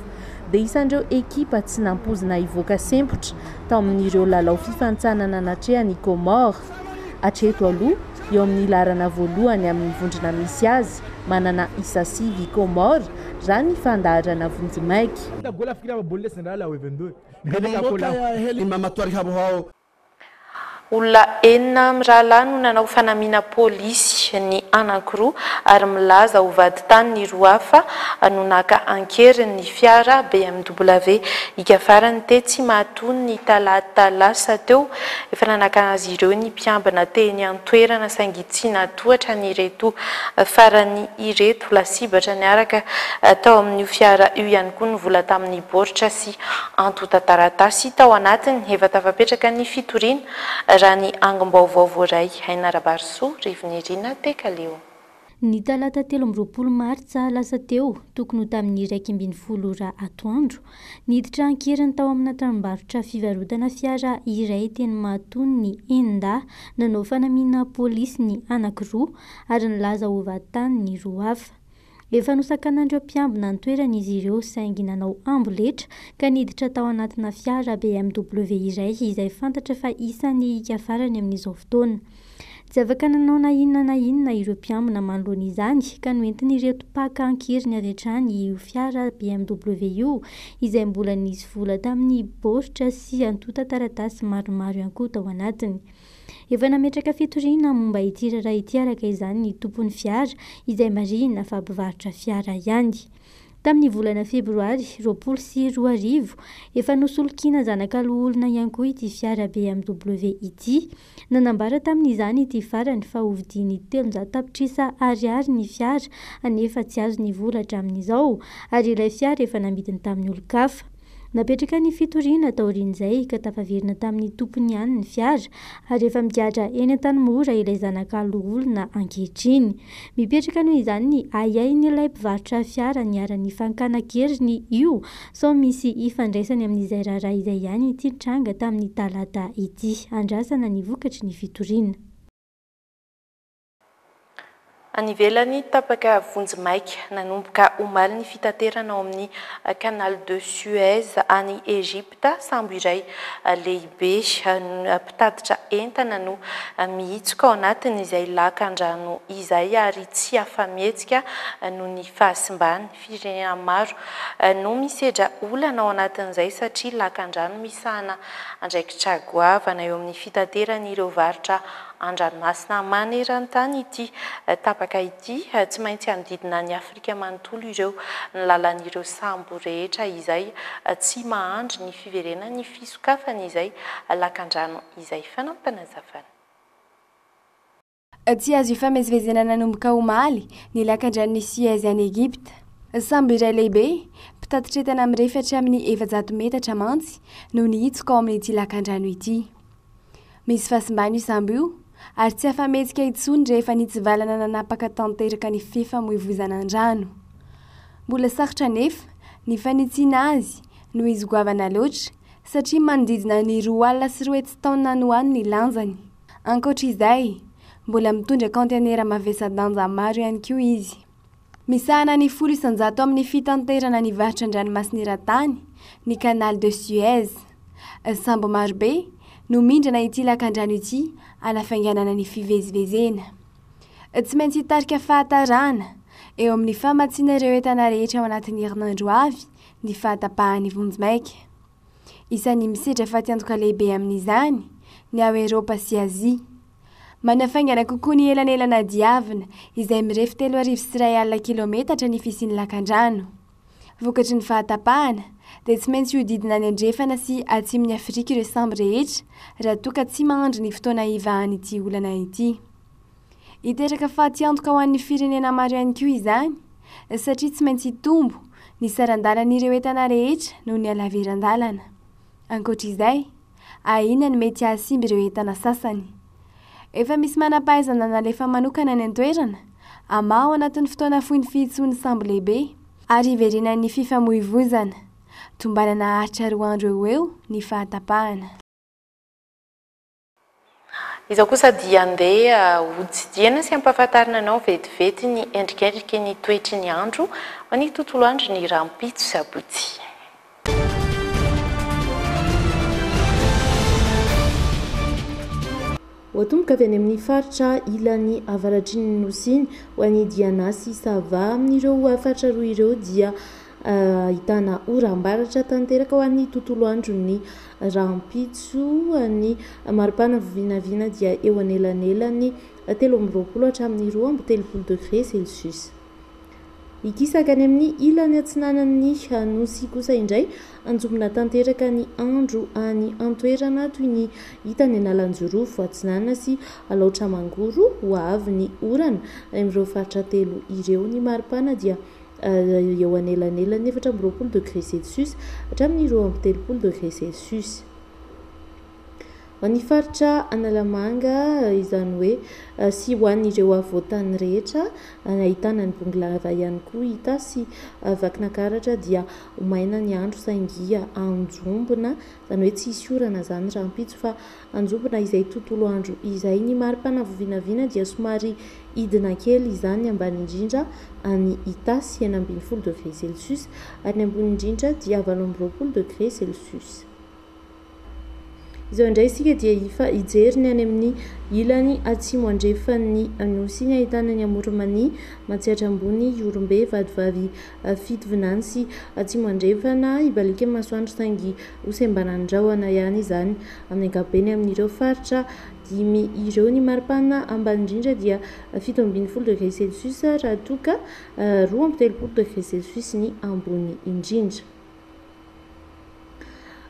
dia isan'ireo ekipa tsy nampozina hivoaka sempotra tao amin'ireo lalao fifantsanana natrehany Comore. Hatreto aloha eo amin'ny larana voalohany amin'ny vondrona misy azy manana isa 5 Comore raha ny fandaharana vonjimaiky olona enina amin'ny rahalahy no nanao fanamiana pôlisy ny anankiroa ary milaza ho vady tany ny roa hafa no naka ankery ny fiara BMW ikafarany tetsy mahatony ny talata lasa teo efa nanaka azy ireo ny mpiambina teny antoerana saingy tsy natohatra ny ireto farany ireto lasibatra ny araka tao amin'ny fiara io ihany koa ny vola tamin'ny baoritra sy antota taratasy tao anatiny efa tafapetraka ny fitoriana raha ny angom-baovao voaray Hainarabarso Rivinirina Tekaleo. Ny talata 13 martsa lasa teo tokony ho tamin'ny 1:20 atoandro niditra ankeriny tao amina tranombarotra fivarotana fiara iray teny mahatony ny Enda nanao fanamiana pôlisy ny anankiroa ary nilaza ho vady tany ny roa hafa. Efa nosakanandreo mpiambina ny toerana izy ireo saingy nanao amboletra ka niditra tao anatina fiara BMW iray izay fantatra fa isan'ny ikafarany amin'izao fotoana. Tsy afaka nanao na inona ireo mpiambina manoloana izany ka noentin'ireto mpaka ankeriny avy hatrany io fiara BMW io izay mbola nisy vola tamin'ny baoritra sy antota taratasy maromaro ihany koa tao anatiny. Efa nametraka fitoriana momba ity raharaha ity araka izany ny tompon'ny fiara izay marina fa mpivarotra fiara ihany. Tamin'ny volana febroary 2020 efa nosolokina zanakaloha olona ihany koa ity fiara BMW ity. Nanambara tamin'izany ity farany fa hovidiany 300 tapitrisa ariary ny fiara anefa tsy azo ny vola hatramin'izao ary ilay fiara efa namidiny tamin'ny olo-kafa. Napetraka ny fitoriana taorian'izay ka tafaverina tamin'ny tompony ihany ny fiara ary efa migadra eny an-tanimora ilay zanakaloha olona ankehitriny. Mipetraka noho izany ny ayain'ilay mpivarotra fiara niara-ny fankana-keriny io sao misy ifandraisany amin'izay raharaha izay ihany ity tranga tamin'ny talata ity. Andrasana ny vokatry ny fitoriana. Anivelany tapaka vonjimaika nanomboka omaly ny fitaterana ao amin'ny canal de Suez any Egypta sambo iray lehibe mpitatitra entana no mihitsoka ao anatiny izay lakan-drano izay ary tsy afa-mihetsika noho ny fahasimbany. Firenena maro no misedra olana ao anatin'izay satria lakan-drano misahana andraikitra goavana eo amin'ny fitaterana ireo varotra an-dranomasina maneran-tany ity tapaka ity tsy maintsy hanodidina ny Afrika manontolo ireo ny lalan'ireo sambo rehetra izay tsy mahandry ny fiverenana ny fisokafana izay lakan-drano izay fanampanazavana. Tsy azo ifamezivezena nanomboka omaly ny lakan-drano Suez any Egypta. Sambo iray lehibe mpitatitra entana mirefatra amin'ny 700 metatra mantsy no nihitsoka ao amin'ity lakan-drano ity. Misy fahasimbany io sambo io ary tsy afa-mihetsika intsony rehefa nitsivalana nanapaka tanteraka ny fifamoivoizana-drano. Mbola sarotra nefa ny fanitsiana azy no izy goavana loatra satria manodidina ny 2.3 taona no any ny lanjany. Ankoatra izay, mbola mitondra kontenera mavesa-danja maro ihany koa izy. Misahana ny 100 amin'ny fitanterana ny varotra-dranomasina eran-tany ny canal de Suez. Sambo marobe no mindrana ity lakan-drano ity anafainganana ny fivezivezena. Tsy maintsy hitarika fahatarana eo amin'ny famatsiana ireo entana rehetra ao anatin'ny herinandro avy ny fahatapahany vonjimaika. Isan'ny misedra fatiantoka lehibe amin'izany ny ao Eropa sy Azia. Manafaingana kokoa ny elanelana diavina izay mirefy 3,1 kilometatra ny fisian'ny lakan-drano. Vokatry ny fahatapahana dia tsy maintsy hodidina ny andrefana sy atsimon'ny Afrika ireo sambo rehetra raha toa ka tsy mahandry ny fotoana ivahany ity olana ity. Hiteraka fatiantoka ho an'ny firenena maro ihany koa izany satria tsy maintsy hitombo ny saran-dalan'ireo entana rehetra noho ny halaviran-dalana. Ankoatra izay, ahina ny mety hahasimba ireo entana sasany. Efa misy manam-pahaizana nalefa manokana ny an-toerana ama ao anatin'ny fotoana fohy ny fihitsoan'ny sambo lehibe ary hiverena ny fifamoivoizana. Tombanana haritra 2 andro eo ny fahatapahana. Izao kosa dia andeha hotsidiana sy ampahafantarina anao vetivety ny endrikendriky ny toetry ny andro ho ny tontolo andro ny Rampitso Sabotsy. oatomboka avy any amin'ny faritra ilany avaratriny nosiny ho an'ny dianasy sava amin'ireo faritra roa ireo dia ahitana oram-baratra tanteraka ho an'ny tontolo androny rampitso ny maripana vinavina dia eo anelanelany 13 hatramin'ny 20 degré celsius. Ikisaka any amin'ny ilany atsinanan'ny nosy kosa indray anjomina tanteraka ny andro any antoerana toy ny hita ny analanjorofo atsinana sy alaotra mangoro ho avy ny orana amin'ireo faritra telo ireo ny maripana dia eo anelanelany 14 degré celsius hatramin'ny 20 degré celsius. Ny faritra Analamanga izany hoe sy ho an'ireo avoatany rehetra ahitana ny bonglava ihany koa hita sy vakinakaratra dia maina ny andro saingia anjombona izany hoe tsy hisy orana zany rampitso fa anjombona izay tontolo andro izay ny maripana vinavina dia somary idina kely izany ambany indrindra any hita sy 20 degré celsius ary ny ambony indrindra dia 20 degré celsius. Izao indray isika dia hijeriny any amin'ny ilany atsimo andrefan'ny nosy ny ahitana ny Amoromania matsiatra ambony Iorombe vadivavy fitovinany sy atsimo andrefana ibalika masoandro saingy hosembanandraona ihany izany amin'ny ankapobeny amin'ireo faritra dimy ireo ny maripana ambany indrindra dia 17 degré celsius raha toka 20 degré celsius ny ambony indrindra.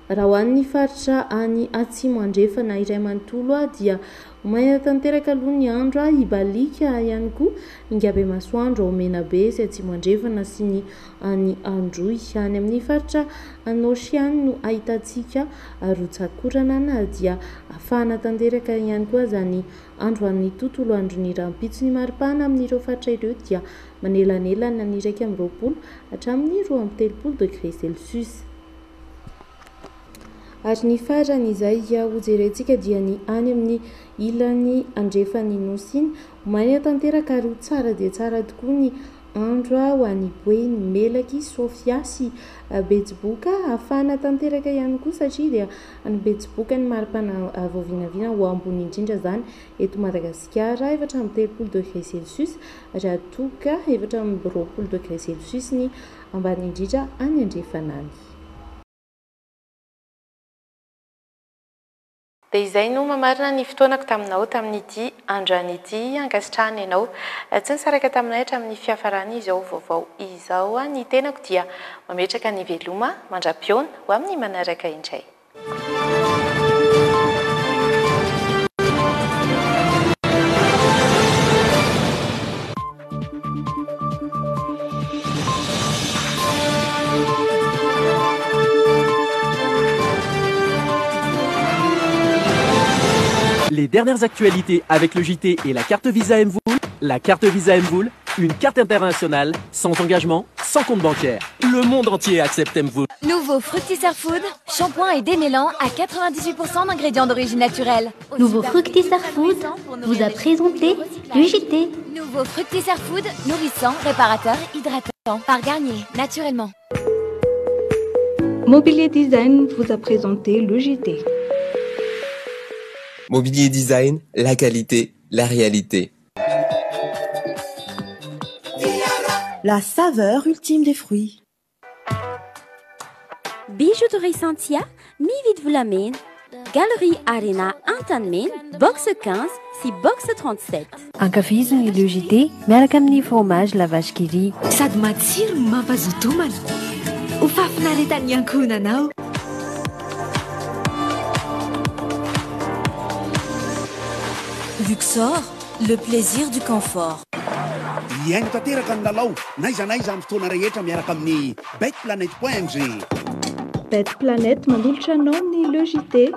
Raha ho an'ny faritra any atsimo andrefana iray manontolo dia maina tanteraka aloha ny andro ibalika ihany koa ingabe masoandro ao menabe sy atsimo andrefana sy ny any androy any amin'ny faritra Anosiany no ahitantsika rotsakorana na dia afahana tanteraka ihany koa zany andro amin'ny tontolo andro ny rampitso ny maripana amin'ireo faritra ireo dia manelanelana ny 20 hatramin'ny 20 degré celsius. Ary ny farany izay hojerentsika dia ny any amin'ny ilany andrefan'ny nosiny maina tanteraka ary tsara dia tsara tokoa ny andro ho an'ny Boeny, Melaky, Sofia sy Betsiboka afahana tanteraka ihany koa satria dia any Betsiboka ny maripana voavinavina ho ambony indrindra zany eto Madagasikara 13 degré celsius raha toka 20 degré celsius ny ambany indrindra any andrefana any. Dia izay no mamarina ny fotoanako taminao tamin'ity androany ity ankasitrahana ianao tsy nisaraka taminay hatramin'ny fiafarany izao vaovao izao ny tenako dia mametraka ny veloma mandra-piona ho amin'ny manaraka indray. Les dernières actualités avec le JT et la carte Visa Mvoul. La carte Visa Mvoul, une carte internationale, sans engagement, sans compte bancaire. Le monde entier accepte Mvoul. Nouveau Fructisser Food, shampoing et démêlant à 98% d'ingrédients d'origine naturelle. Nouveau Fructisser Food vous a présenté le JT. Nouveau Fructisser Food, nourrissant, réparateur, hydratant. Par Garnier, naturellement. Mobilier Design vous a présenté le JT. Mobilier Design, la qualité, la réalité. La saveur ultime des fruits. Bijouterie Santia, mi-vite vous l'amène. Galerie Arena Antanmen, box 15, si box 37. Ankafiziny le JT, miaraka amin'ny fromage la vache qui rit. Sady matsiro mampazoto homana. Ho fafinaretan'ny ankohonanao. Luxor, le plaisir du confort. Iaino tanteraka ny lalao naiza naiza amin'ny fotoana rehetra miaraka amin'ny betplanet.mg. Betplanet mandolotra anao ny le JT.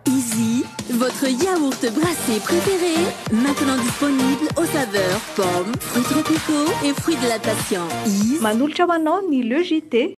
Easy, votre yaourt brassé préféré, maintenant disponible aux saveurs pommes, fruits tropicaux et fruits de la passion. Mandolotra ho anao ny le JT.